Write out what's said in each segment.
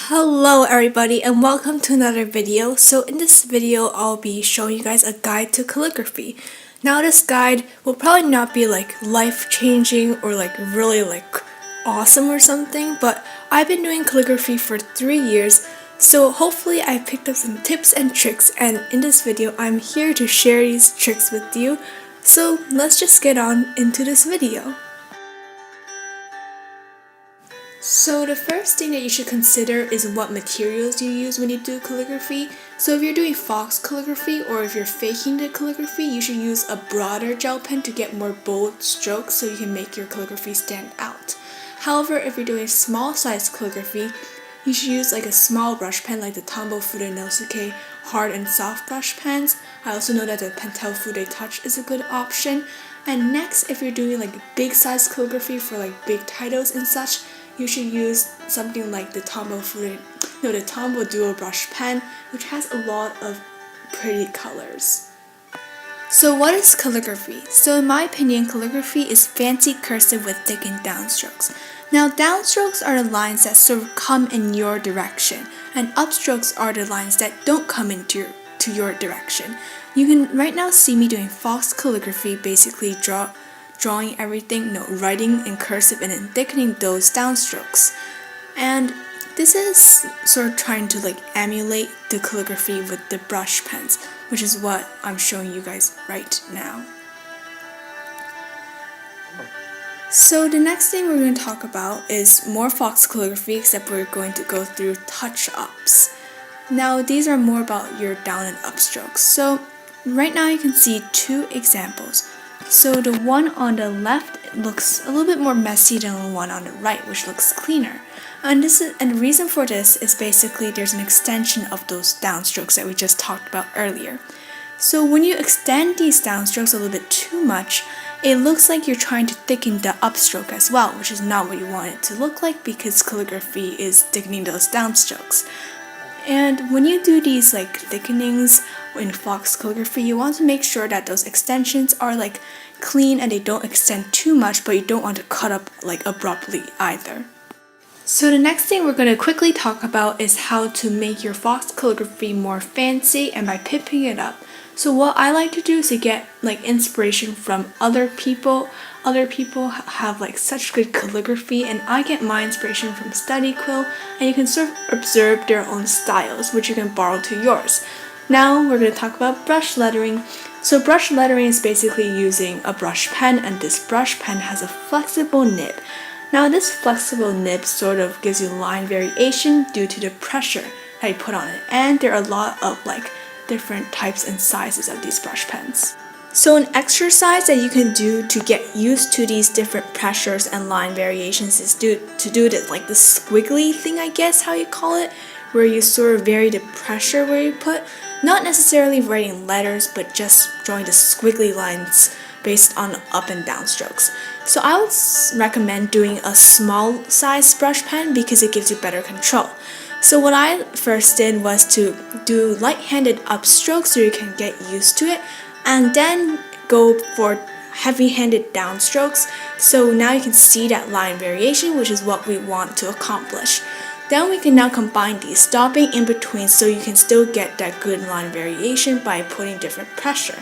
Hello everybody and welcome to another video. So in this video I'll be showing you guys a guide to calligraphy. Now this guide will probably not be like life-changing or like really awesome or something, but I've been doing calligraphy for 3 years, so hopefully I picked up some tips and tricks, and in this video I'm here to share these tricks with you. So let's just get on into this video. So the first thing that you should consider is what materials you use when you do calligraphy. So if you're doing fox calligraphy or if you're faking the calligraphy, you should use a broader gel pen to get more bold strokes so you can make your calligraphy stand out. However, if you're doing small size calligraphy, you should use like a small brush pen like the Tombow Fude Nosuke hard and soft brush pens. I also know that the Pentel Fude Touch is a good option. And next, if you're doing like big size calligraphy for like big titles and such, you should use something like the Tombow Duo Brush Pen, which has a lot of pretty colors. So what is calligraphy? So in my opinion, calligraphy is fancy cursive with thickened downstrokes. Now downstrokes are the lines that sort of come in your direction, and upstrokes are the lines that don't come into your direction. You can right now see me doing fox calligraphy, basically drawing everything, writing in cursive and then thickening those downstrokes. And this is sort of trying to emulate the calligraphy with the brush pens, which is what I'm showing you guys right now. So the next thing we're going to talk about is more fox calligraphy, except we're going to go through touch-ups. Now these are more about your down and up strokes. So right now you can see two examples. So the one on the left looks a little bit more messy than the one on the right, which looks cleaner. And the reason for this is basically there's an extension of those downstrokes that we just talked about earlier. So when you extend these downstrokes a little bit too much, it looks like you're trying to thicken the upstroke as well, which is not what you want it to look like because calligraphy is thickening those downstrokes. And when you do these thickenings in fox calligraphy, you want to make sure that those extensions are clean and they don't extend too much, but you don't want to cut up abruptly either. So the next thing we're going to quickly talk about is how to make your fox calligraphy more fancy and by pipping it up. So what I like to do is to get inspiration from other people. Other people have such good calligraphy, and I get my inspiration from study quill, and you can sort of observe their own styles, which you can borrow to yours. Now we're going to talk about brush lettering. So brush lettering is basically using a brush pen, and this brush pen has a flexible nib. Now this flexible nib sort of gives you line variation due to the pressure that you put on it, and there are a lot of different types and sizes of these brush pens. So an exercise that you can do to get used to these different pressures and line variations is to do this the squiggly thing, I guess how you call it, where you sort of vary the pressure where you put, not necessarily writing letters, but just drawing the squiggly lines based on up and down strokes. So I would recommend doing a small size brush pen because it gives you better control. So what I first did was to do light-handed upstrokes so you can get used to it, and then go for heavy-handed downstrokes. So now you can see that line variation, which is what we want to accomplish. Then we can now combine these, stopping in between so you can still get that good line variation by putting different pressure.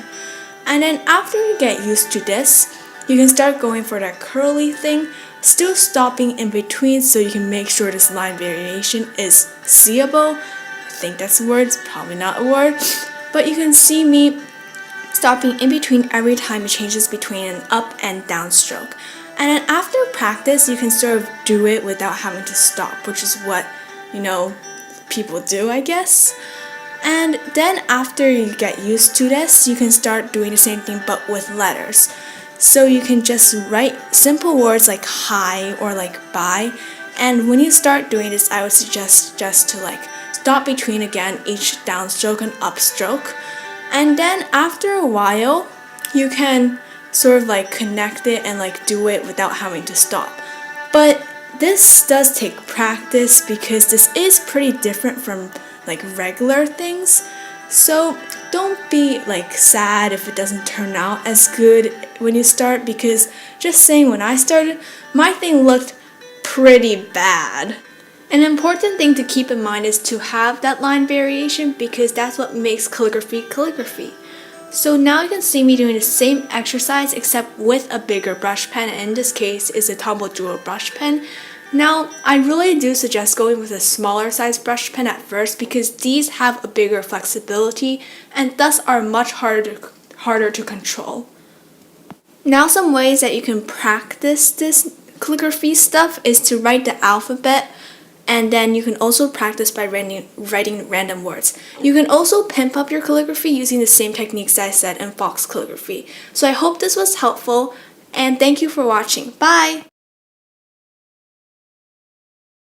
And then after you get used to this, you can start going for that curly thing, still stopping in between so you can make sure this line variation is seeable. I think that's a word, it's probably not a word, but you can see me stopping in between every time it changes between an up and down stroke. And then after practice, you can sort of do it without having to stop, which is what, people do, I guess. And then after you get used to this, you can start doing the same thing but with letters. So you can just write simple words like hi or bye. And when you start doing this, I would suggest just to stop between again each downstroke and upstroke. And then after a while, you can sort of connect it and do it without having to stop. But this does take practice because this is pretty different from regular things. So don't be sad if it doesn't turn out as good when you start, because just saying, when I started, my thing looked pretty bad. An important thing to keep in mind is to have that line variation because that's what makes calligraphy calligraphy. So now you can see me doing the same exercise except with a bigger brush pen, and in this case is a Tombow Jewel brush pen. Now, I really do suggest going with a smaller size brush pen at first because these have a bigger flexibility and thus are much harder to control. Now some ways that you can practice this calligraphy stuff is to write the alphabet, and then you can also practice by writing random words. You can also pimp up your calligraphy using the same techniques that I said in fox calligraphy. So I hope this was helpful, and thank you for watching. Bye!